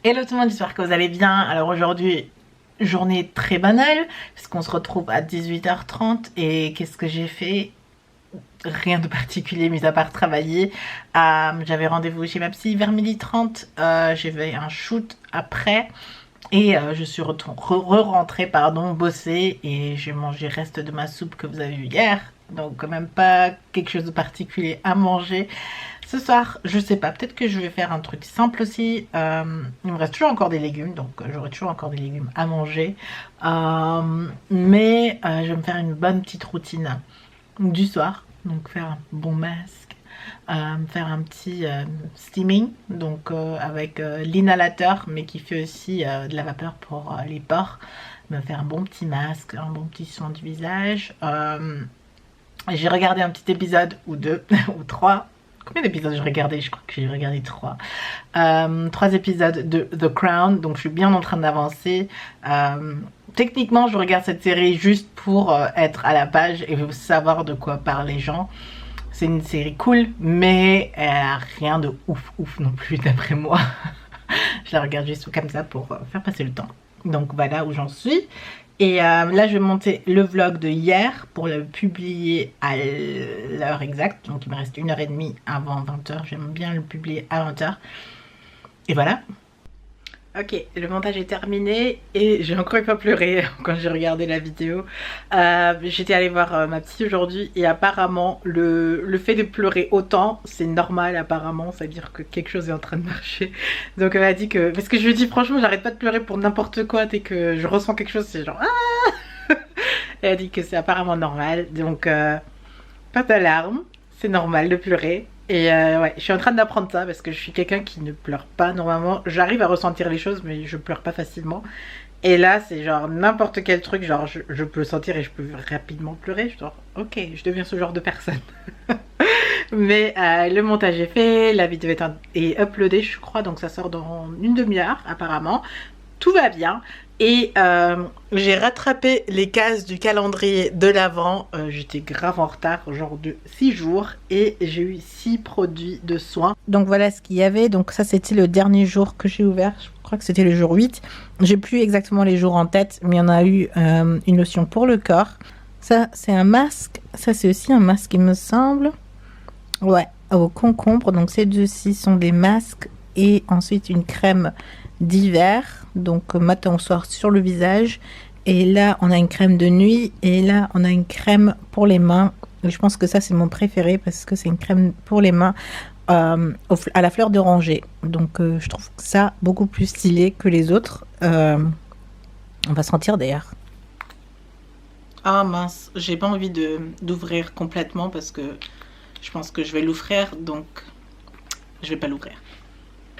Hello tout le monde, j'espère que vous allez bien. Alors aujourd'hui, journée très banale, puisqu'on se retrouve à 18h30 et qu'est-ce que j'ai fait? Rien de particulier, mis à part travailler. J'avais rendez-vous chez ma psy vers 12h30, j'avais un shoot après et je suis rentrée, bosser et j'ai mangé le reste de ma soupe que vous avez vu hier. Donc quand même pas quelque chose de particulier à manger. Ce soir, je sais pas, peut-être que je vais faire un truc simple aussi. Il me reste toujours encore des légumes, donc j'aurai toujours encore des légumes à manger. Mais je vais me faire une bonne petite routine du soir. Donc faire un bon masque, faire un petit steaming, donc avec l'inhalateur, mais qui fait aussi de la vapeur pour les pores. Me faire un bon petit masque, un bon petit soin du visage. J'ai regardé un petit épisode ou deux ou trois. Combien d'épisodes j'ai regardé? Je crois que j'ai regardé trois. Trois épisodes de The Crown, donc je suis bien en train d'avancer. Techniquement, je regarde cette série juste pour être à la page et savoir de quoi parlent les gens. C'est une série cool, mais elle a rien de ouf non plus d'après moi. Je la regarde juste comme ça pour faire passer le temps. Donc voilà où j'en suis. Et là je vais monter le vlog de hier pour le publier à l'heure exacte. Donc il me reste 1h30 avant 20h. J'aime bien le publier à 20h. Et voilà. Ok, le montage est terminé et j'ai encore une fois pleuré quand j'ai regardé la vidéo. J'étais allée voir ma psy aujourd'hui et apparemment le fait de pleurer autant c'est normal apparemment, ça veut dire que quelque chose est en train de marcher. Donc elle m'a dit que, parce que je lui ai dit franchement j'arrête pas de pleurer pour n'importe quoi, dès que je ressens quelque chose c'est genre ah. Elle a dit que c'est apparemment normal, donc pas d'alarme, c'est normal de pleurer. Et ouais, je suis en train d'apprendre ça parce que je suis quelqu'un qui ne pleure pas normalement. J'arrive à ressentir les choses mais je pleure pas facilement. Et là c'est genre n'importe quel truc, genre je peux le sentir et je peux rapidement pleurer. Genre ok, je deviens ce genre de personne. Mais le montage est fait, la vidéo est uploadée je crois, donc ça sort dans une demi-heure apparemment. Tout va bien. Et j'ai rattrapé les cases du calendrier de l'Avent. J'étais grave en retard, genre de 6 jours. Et j'ai eu 6 produits de soins. Donc voilà ce qu'il y avait. Donc ça c'était le dernier jour que j'ai ouvert. Je crois que c'était le jour 8. J'ai plus exactement les jours en tête. Mais il y en a eu une lotion pour le corps. Ça c'est un masque. Ça c'est aussi un masque il me semble. Ouais, au concombre. Donc ces deux-ci sont des masques. Et ensuite une crème d'hiver, donc matin au soir sur le visage. Et là on a une crème de nuit et là on a une crème pour les mains. Et je pense que ça c'est mon préféré parce que c'est une crème pour les mains à la fleur d'oranger. Donc je trouve ça beaucoup plus stylé que les autres. On va sentir d'ailleurs. Ah mince, j'ai pas envie d'ouvrir complètement parce que je pense que je vais l'ouvrir, donc je vais pas l'ouvrir.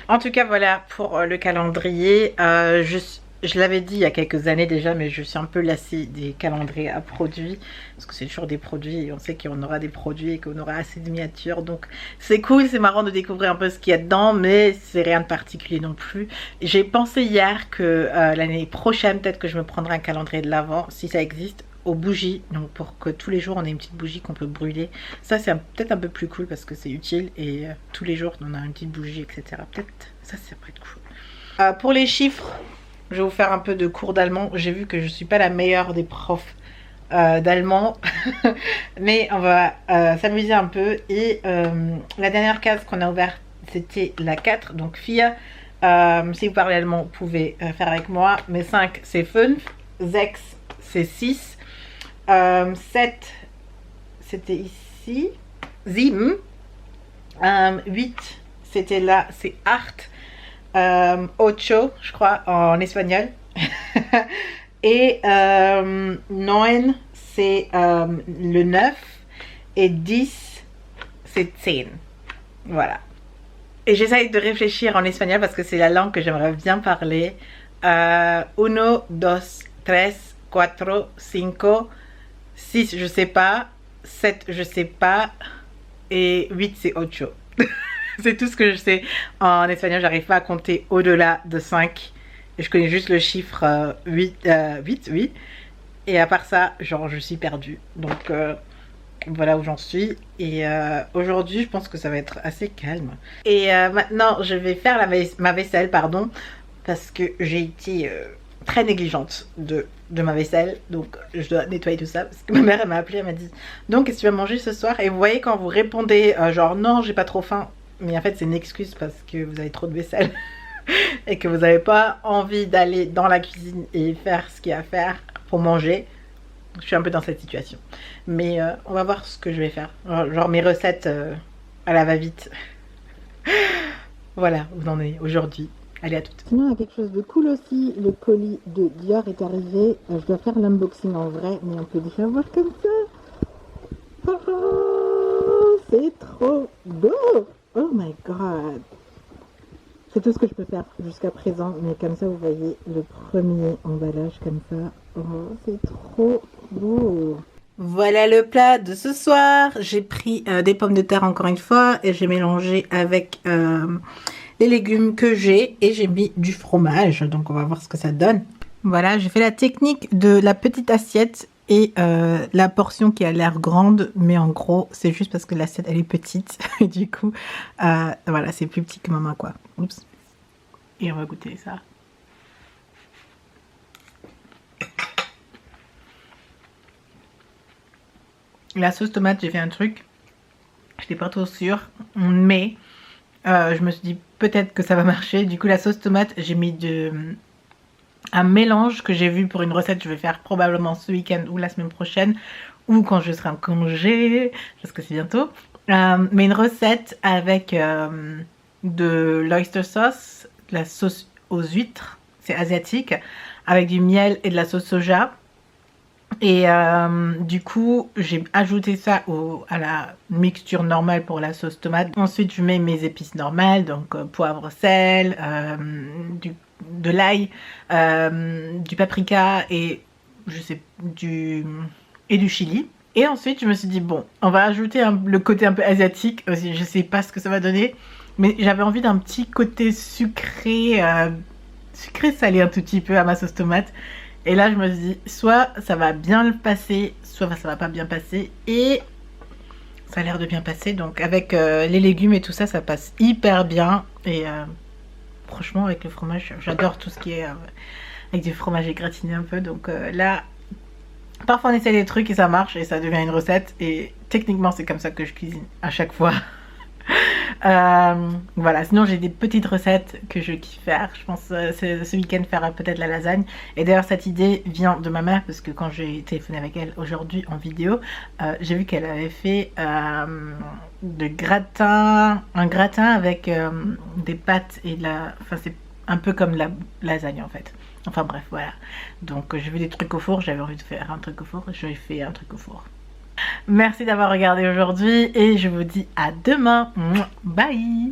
En tout cas, voilà pour le calendrier. Je l'avais dit il y a quelques années déjà, mais je suis un peu lassée des calendriers à produits. Parce que c'est toujours des produits et on sait qu'on aura des produits et qu'on aura assez de miniatures. Donc c'est cool, c'est marrant de découvrir un peu ce qu'il y a dedans, mais c'est rien de particulier non plus. J'ai pensé hier que l'année prochaine, peut-être que je me prendrai un calendrier de l'Avent, si ça existe, aux bougies, donc pour que tous les jours on ait une petite bougie qu'on peut brûler. Ça c'est peut-être un peu plus cool parce que c'est utile et tous les jours on a une petite bougie, etc. Peut-être ça pourrait être cool. Pour les chiffres, je vais vous faire un peu de cours d'allemand. J'ai vu que je suis pas la meilleure des profs d'allemand mais on va s'amuser un peu. Et la dernière case qu'on a ouverte c'était la 4, donc FIA. Si vous parlez allemand vous pouvez faire avec moi. Mais 5 c'est 5, 6 c'est 6, 7 c'était ici, 7, 8 c'était là, c'est 8, 8 je crois en espagnol. Et 9 c'est le 9 et 10 c'est 10. Voilà. Et j'essaye de réfléchir en espagnol parce que c'est la langue que j'aimerais bien parler. 1, 2, 3, 4, 5, 6 je sais pas, 7 je sais pas et 8 c'est 8. C'est tout ce que je sais en espagnol. J'arrive pas à compter au-delà de 5 et je connais juste le chiffre 8, oui. Et à part ça genre je suis perdue. Donc voilà où j'en suis. Et aujourd'hui je pense que ça va être assez calme. Et maintenant je vais faire ma vaisselle, pardon. parce que j'ai été très négligente de ma vaisselle, donc je dois nettoyer tout ça parce que ma mère elle m'a appelé, elle m'a dit donc qu'est-ce que tu vas manger ce soir, et vous voyez quand vous répondez genre non j'ai pas trop faim, mais en fait c'est une excuse parce que vous avez trop de vaisselle et que vous n'avez pas envie d'aller dans la cuisine et faire ce qu'il y a à faire pour manger. Je suis un peu dans cette situation, mais on va voir ce que je vais faire, genre mes recettes à la va-vite. Voilà, vous en êtes aujourd'hui. Allez, à toutes. Sinon, il y a quelque chose de cool aussi. Le colis de Dior est arrivé. Je dois faire l'unboxing en vrai, mais on peut déjà voir comme ça. Oh, c'est trop beau. Oh my god. C'est tout ce que je peux faire jusqu'à présent, mais comme ça, vous voyez le premier emballage comme ça. Oh, c'est trop beau. Voilà le plat de ce soir. J'ai pris des pommes de terre encore une fois et j'ai mélangé avec les légumes que j'ai et j'ai mis du fromage. Donc on va voir ce que ça donne. Voilà, j'ai fait la technique de la petite assiette et la portion qui a l'air grande, mais en gros c'est juste parce que l'assiette elle est petite et du coup voilà, c'est plus petit que ma main quoi. Oups. Et on va goûter ça. La sauce tomate, j'ai fait un truc, je n'étais pas trop sûre, mais je me suis dit peut-être que ça va marcher. Du coup la sauce tomate, j'ai mis un mélange que j'ai vu pour une recette que je vais faire probablement ce week-end ou la semaine prochaine, ou quand je serai en congé, parce que c'est bientôt. Mais une recette avec de l'oyster sauce, de la sauce aux huîtres, c'est asiatique, avec du miel et de la sauce soja. Et du coup j'ai ajouté ça à la mixture normale pour la sauce tomate. Ensuite je mets mes épices normales, donc poivre, sel, de l'ail, du paprika et je sais du chili. Et ensuite je me suis dit bon, on va ajouter le côté un peu asiatique aussi. Je sais pas ce que ça va donner, mais j'avais envie d'un petit côté sucré, sucré salé un tout petit peu à ma sauce tomate. Et là je me suis dit soit ça va bien le passer, soit ça va pas bien passer, et ça a l'air de bien passer. Donc avec les légumes et tout ça, ça passe hyper bien. Et franchement avec le fromage, j'adore tout ce qui est avec du fromage égratigné un peu. Donc là parfois on essaie des trucs et ça marche et ça devient une recette, et techniquement c'est comme ça que je cuisine à chaque fois. Voilà, sinon j'ai des petites recettes que je kiffe faire. Je pense ce week-end faire peut-être la lasagne. Et d'ailleurs cette idée vient de ma mère, parce que quand j'ai téléphoné avec elle aujourd'hui en vidéo, j'ai vu qu'elle avait fait un gratin avec des pâtes et de la... Enfin c'est un peu comme la lasagne en fait. Enfin bref, voilà. Donc j'ai vu des trucs au four, j'avais envie de faire un truc au four, j'ai fait un truc au four. Merci d'avoir regardé aujourd'hui et je vous dis à demain. Bye.